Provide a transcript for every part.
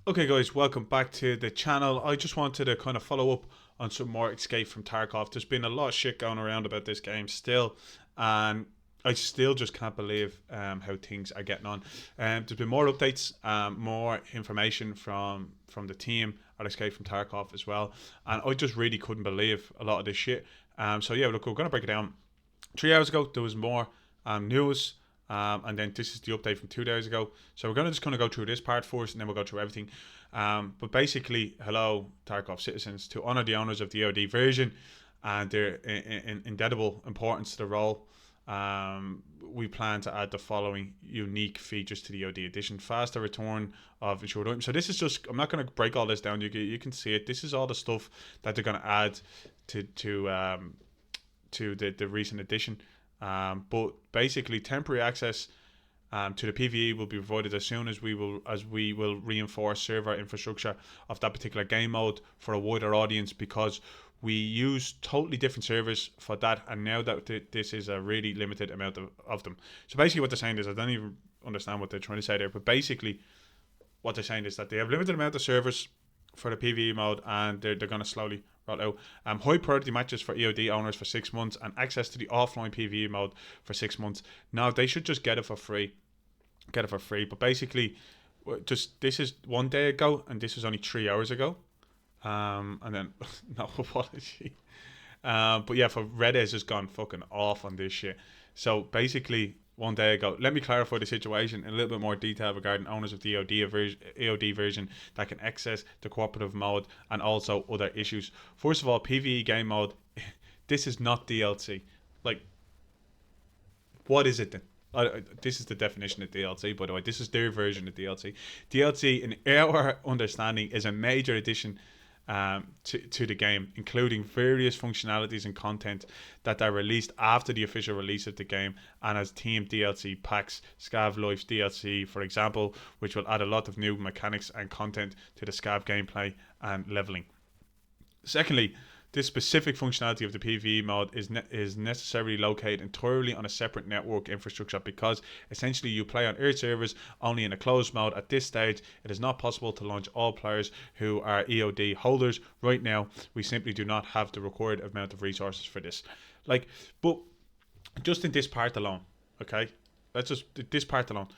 Okay, guys, welcome back to the channel. I just wanted to kind of follow up on some more Escape from Tarkov. There's been a lot of shit going around about this game still, and I still just can't believe how things are getting on. There's been more updates, more information from the team at Escape from Tarkov as well, and I just really couldn't believe a lot of this shit. So yeah, look, we're gonna break it down. 3 hours ago, there was more news. And then this is the update from 2 days ago. So we're gonna just go through this part first, and then we'll go through everything. But basically, hello, Tarkov citizens, to honor the owners of the OD version and their indelible importance to the role. We plan to add the following unique features to the OD edition: faster return of insured items. So this is just, I'm not going to break all this down. You can see it. This is all the stuff that they're going to add to the recent edition. But basically, temporary access to the PVE will be provided as soon as we will reinforce server infrastructure of that particular game mode for a wider audience, because we use totally different servers for that, and now that this is a really limited amount of them. So basically what they're saying is, I don't even understand what they're trying to say there, but basically what they're saying is that they have limited amount of servers for the PvE mode, and they're going to slowly roll out high priority matches for EOD owners for 6 months, and access to the offline PvE mode for 6 months. Now they should just get it for free. But basically, just this is 1 day ago, and this was only 3 hours ago. And then no apology. But yeah, for Reddit has just gone fucking off on this shit. So basically, 1 day ago, let me clarify the situation in a little bit more detail regarding owners of the EOD version that can access the cooperative mode and also other issues. First of all, PvE game mode. This is not DLC. Like, what is it then? This is the definition of DLC, by the way. This is their version of DLC. DLC, in our understanding, is a major addition to the game, including various functionalities and content that are released after the official release of the game, and as themed DLC packs, Scav Life DLC, for example, which will add a lot of new mechanics and content to the Scav gameplay and leveling. Secondly, this specific functionality of the PvE mode is necessarily located entirely on a separate network infrastructure, because essentially you play on Earth servers only in a closed mode. At this stage, it is not possible to launch all players who are EOD holders. Right now, we simply do not have the required amount of resources for this. But just in this part alone, okay? Let's just, this part alone.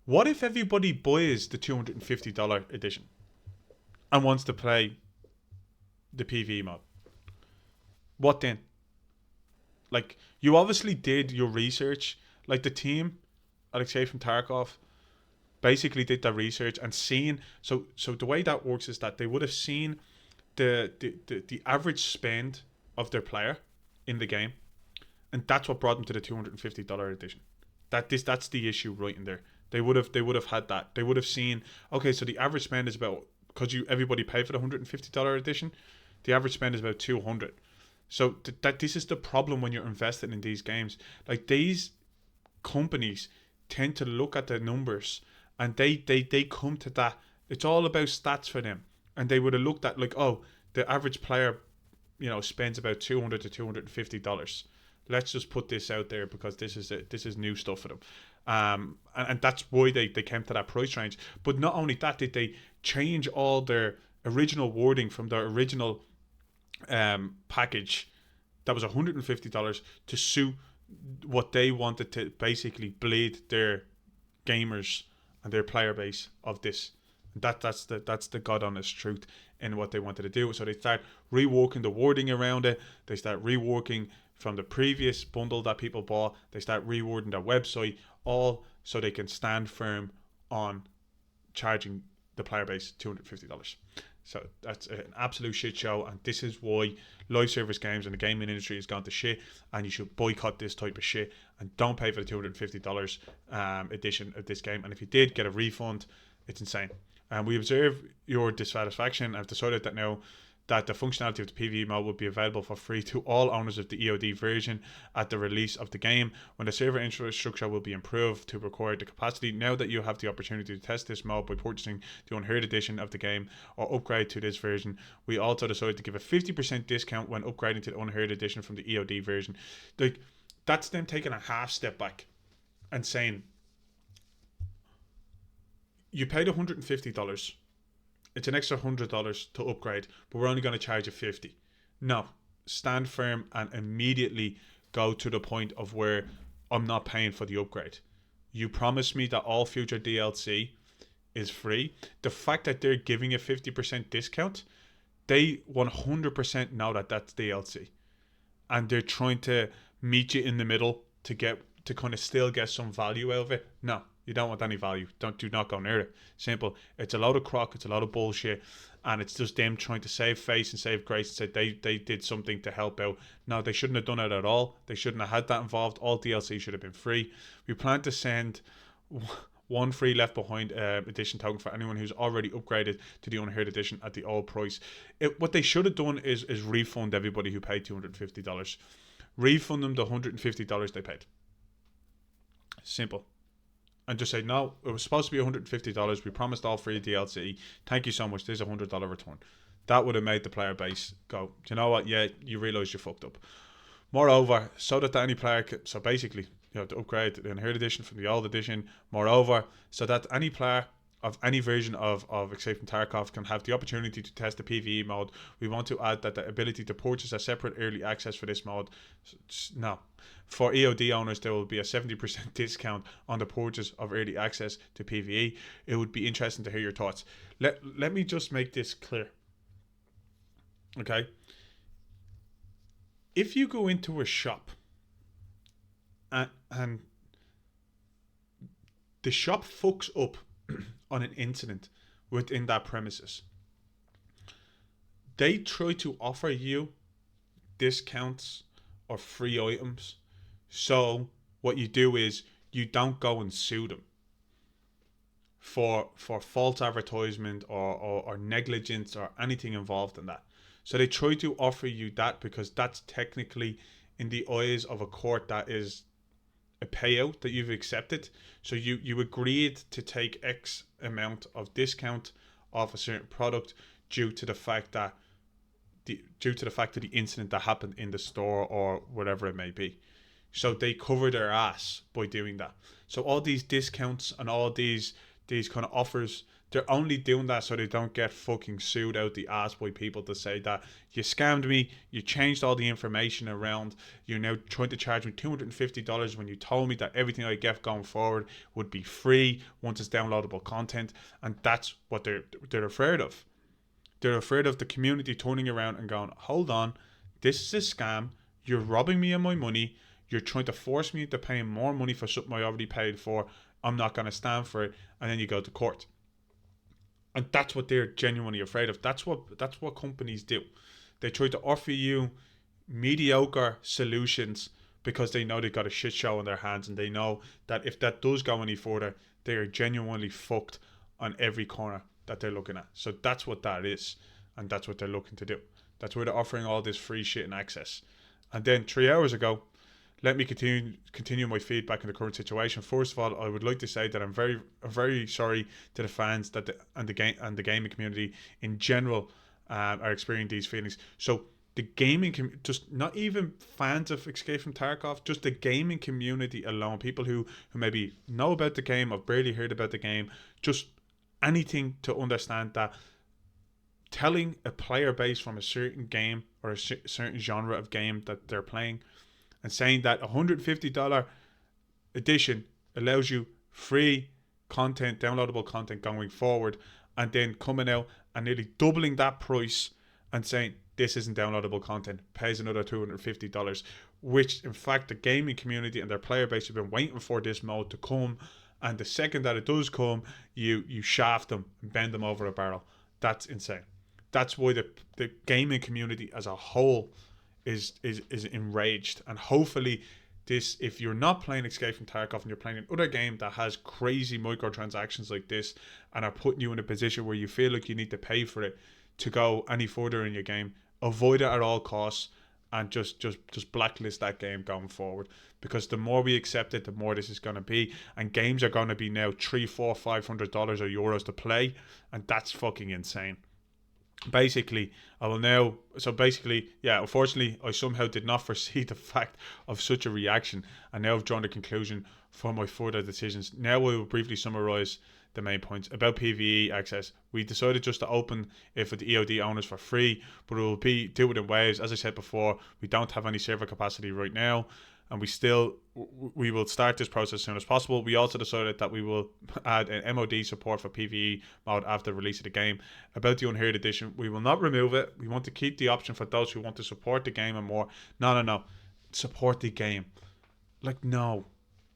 What if everybody buys the $250 edition and wants to play the PvE mode? What then? Like, you obviously did your research. Like, the team, Alexei from Tarkov, basically did that research and seen. So the way that works is that they would have seen the average spend of their player in the game, and that's what brought them to the $250 edition. That's the issue right in there. They would have had that. They would have seen, okay, so the average spend is about, because everybody paid for the $150 edition, the average spend is about 200. So that this is the problem when you're invested in these games. Like, these companies tend to look at the numbers, and they come to that. It's all about stats for them, and they would have looked at, like, oh, the average player, spends about $200 to $250. Let's just put this out there because this is new stuff for them, and that's why they came to that price range. But not only that, did they change all their original wording from their original package that was $150 to suit what they wanted to basically bleed their gamers and their player base of this. That's the god honest truth in what they wanted to do. So they start reworking the wording around it. They start reworking from the previous bundle that people bought. They start rewording their website, all so they can stand firm on charging the player base $250. So that's an absolute shit show, and this is why live service games and the gaming industry has gone to shit, and you should boycott this type of shit and don't pay for the $250 edition of this game. And if you did get a refund, it's insane. And we observe your dissatisfaction. I've decided that now that the functionality of the PvE mode will be available for free to all owners of the EOD version at the release of the game, when the server infrastructure will be improved to require the capacity. Now that you have the opportunity to test this mode by purchasing the unheard edition of the game or upgrade to this version, we also decided to give a 50% discount when upgrading to the unheard edition from the EOD version. Like, that's them taking a half step back and saying, you paid $150 it's an extra $100 to upgrade, but we're only going to charge you 50. No, stand firm and immediately go to the point of where I'm not paying for the upgrade. You promised me that all future DLC is free. The fact that they're giving a 50% discount, they 100% know that that's DLC, and they're trying to meet you in the middle to kind of still get some value out of it. No, you don't want any value. Do not go near it. Simple. It's a load of crock. It's a lot of bullshit, and it's just them trying to save face and save grace and say they did something to help out. No, they shouldn't have done it at all. They shouldn't have had that involved. All DLC should have been free. We plan to send one free Left Behind edition token for anyone who's already upgraded to the Unheard edition at the old price. What they should have done is refund everybody who paid $250. Refund them the $150 they paid. Simple. And just say, no, it was supposed to be $150. We promised all free DLC. Thank you so much. There's a $100 return. That would have made the player base go, do you know what? Yeah, you realise you fucked up. Moreover, so that any player can, so basically, to upgrade the Unheard edition from the old edition. Moreover, so that any player of any version of Escape from Tarkov can have the opportunity to test the PvE mode. We want to add that the ability to purchase a separate early access for this mode. No. For EOD owners, there will be a 70% discount on the purchase of early access to PvE. It would be interesting to hear your thoughts. Let me just make this clear. Okay? If you go into a shop and the shop fucks up on an incident within that premises, they try to offer you discounts or free items. So what you do is you don't go and sue them for false advertisement or negligence or anything involved in that. So they try to offer you that because that's technically, in the eyes of a court, that is a payout that you've accepted. So you agreed to take X amount of discount off a certain product due to the fact that the incident that happened in the store or whatever it may be. So they cover their ass by doing that. So all these discounts and all these kind of offers, they're only doing that so they don't get fucking sued out the ass by people to say that you scammed me, you changed all the information around, you're now trying to charge me $250 when you told me that everything I get going forward would be free once it's downloadable content. And that's what they're afraid of. They're afraid of the community turning around and going, hold on, this is a scam, you're robbing me of my money, you're trying to force me into paying more money for something I already paid for, I'm not going to stand for it, and then you go to court. And that's what they're genuinely afraid of. That's what companies do. They try to offer you mediocre solutions because they know they've got a shit show in their hands, and they know that if that does go any further, they are genuinely fucked on every corner that they're looking at. So that's what that is, and that's what they're looking to do. That's why they're offering all this free shit and access. And then 3 hours ago, let me continue my feedback on the current situation. First of all, I would like to say that I'm very sorry to the fans and the gaming community in general are experiencing these feelings. So the gaming just not even fans of Escape from Tarkov, just the gaming community alone, people who maybe know about the game or barely heard about the game, just anything to understand that telling a player base from a certain game or a certain genre of game that they're playing, and saying that $150 edition allows you free content, downloadable content going forward, and then coming out and nearly doubling that price and saying this isn't downloadable content, pays another $250, which in fact the gaming community and their player base have been waiting for this mode to come, and the second that it does come, you shaft them and bend them over a barrel. That's insane. That's why the gaming community as a whole is enraged. And hopefully this, if you're not playing Escape from Tarkov and you're playing another game that has crazy microtransactions like this and are putting you in a position where you feel like you need to pay for it to go any further in your game, avoid it at all costs and just blacklist that game going forward, because the more we accept it, the more this is going to be, and games are going to be now $300, $400, $500 or euros to play, and that's fucking insane. Basically, unfortunately, I somehow did not foresee the fact of such a reaction, and now I've drawn a conclusion for my further decisions. Now I will briefly summarise the main points about PvE access. We decided just to open it for the EOD owners for free, but it will be do it in waves. As I said before, we don't have any server capacity right now, and we will start this process as soon as possible. We also decided that we will add an MOD support for PvE mode after the release of the game. About the Unheard Edition, we will not remove it. We want to keep the option for those who want to support the game and more. No. Support the game. Like, no.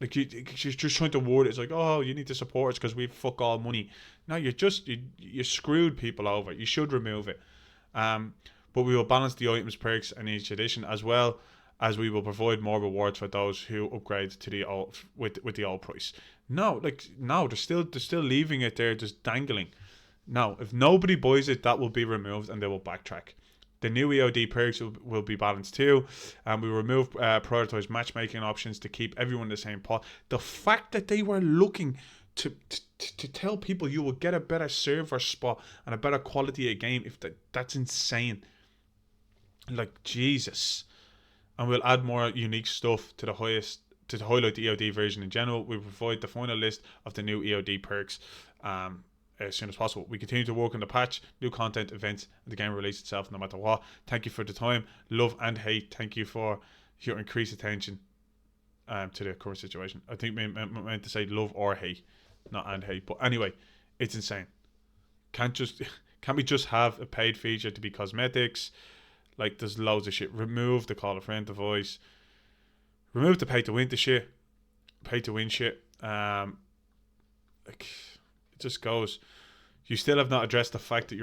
Like, you're just trying to word it. It's like, oh, you need to support us because we fuck all money. No, you screwed people over. You should remove it. But we will balance the items, perks, and each edition, as well as we will provide more rewards for those who upgrade to the old with the old price. No, they're still leaving it there, just dangling. No, if nobody buys it, that will be removed and they will backtrack. The new EOD perks will be balanced too, and we remove prioritized matchmaking options to keep everyone in the same pot. The fact that they were looking to tell people you will get a better server spot and a better quality of game, that's insane. Like, Jesus. And we'll add more unique stuff to highlight the EOD version in general. We provide the final list of the new EOD perks as soon as possible. We continue to work on the patch, new content, events, and the game release itself no matter what. Thank you for the time, love and hate. Thank you for your increased attention to the current situation. I think I meant to say love or hate, not and hate. But anyway, it's insane. Can't we just have a paid feature to be cosmetics? Like, there's loads of shit. Remove the call a friend device. Remove the pay to win shit. Like, it just goes. You still have not addressed the fact that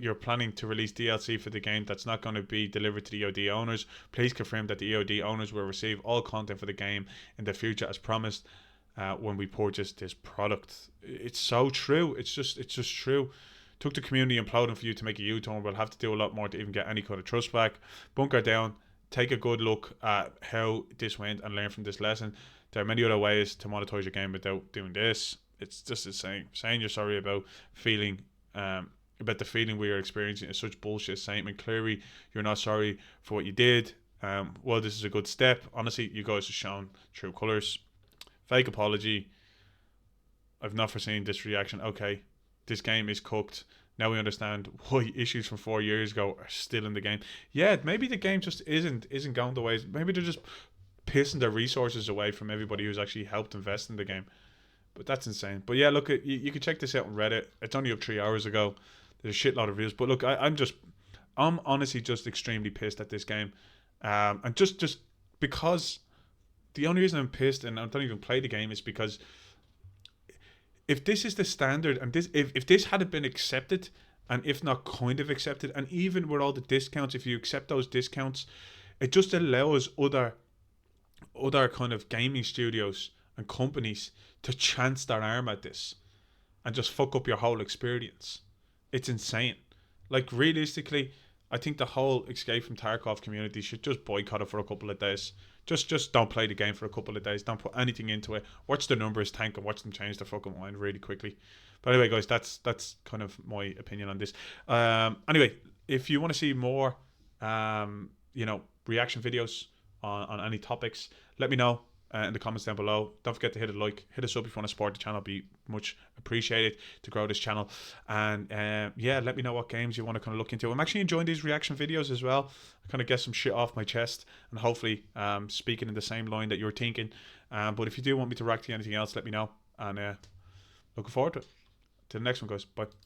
you're planning to release DLC for the game that's not going to be delivered to the EOD owners. Please confirm that the EOD owners will receive all content for the game in the future as promised when we purchase this product. It's so true. It's just true. Took the community imploding for you to make a U-turn. We'll have to do a lot more to even get any kind of trust back. Bunker down. Take a good look at how this went and learn from this lesson. There are many other ways to monetize your game without doing this. It's just saying you're sorry about the feeling we are experiencing is such bullshit statement. Clearly, you're not sorry for what you did. Well, this is a good step. Honestly, you guys have shown true colours. Fake apology. I've not foreseen this reaction. Okay, this game is cooked. Now we understand why issues from 4 years ago are still in the game. Yeah, maybe the game just isn't going the way. Maybe they're just pissing their resources away from everybody who's actually helped invest in the game. But that's insane. But yeah, look, you can check this out on Reddit. It's only up 3 hours ago. There's a shitload of reviews. But look, I'm honestly just extremely pissed at this game. And just because the only reason I'm pissed and I don't even play the game is because if this is the standard and if this hadn't been accepted, and if not kind of accepted, and even with all the discounts, if you accept those discounts, it just allows other kind of gaming studios and companies to chance their arm at this and just fuck up your whole experience. It's insane. Like, realistically, I think the whole Escape from Tarkov community should just boycott it for a couple of days. Just don't play the game for a couple of days. Don't put anything into it. Watch the numbers tank and watch them change their fucking mind really quickly. But anyway, guys, that's kind of my opinion on this. Anyway, if you want to see more, reaction videos on any topics, let me know in the comments down below. Don't forget to hit a like, hit us up if you want to support the channel. It'd be much appreciated to grow this channel. And let me know what games you want to kind of look into. I'm actually enjoying these reaction videos as well. I kind of get some shit off my chest and hopefully speaking in the same line that you're thinking. But if you do want me to react to anything else, let me know. And looking forward to it. Till the next one, guys. Bye.